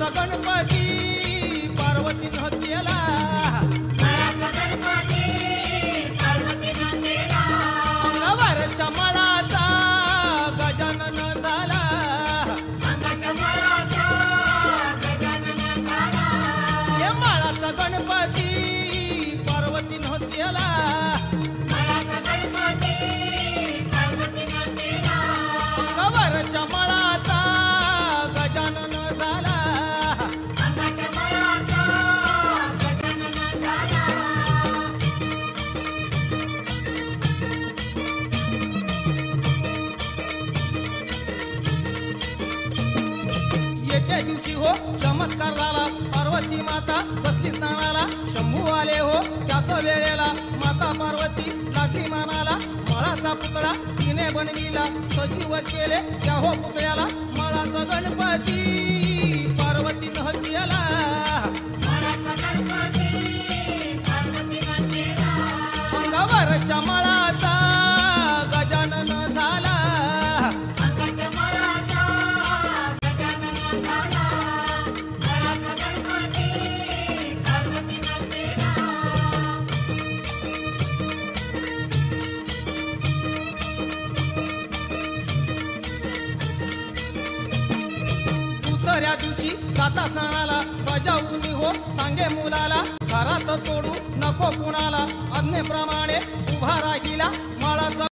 मळाचा गणपती पार्वतीनं केला, अंगावरच्या मळाचा गजानन झाला, हे मळाचा गणपती पार्वतीनं केला, अंगावरच्या मळाचा गजानन झाला, येत्या दिवशी हो चमत्कार झाला, पार्वती माता बसली स्नानाला, शंभू आले हो त्याच वेळेला, माता पार्वती लागली मानाला, मळाचा पुतळा तिने बनविला, सजीव केले त्या हो पुतळ्याला, मळाचा गणपती पार्वतीनं केला, अंगावरच्या मळाचा गजानन झाला, दुसऱ्या दिवशी जाता सणाला बजावून हो सांगे मुलाला, घरात सोडू नको कुणाला, आज्ञेप्रमाणे उभा राहिला मळाचा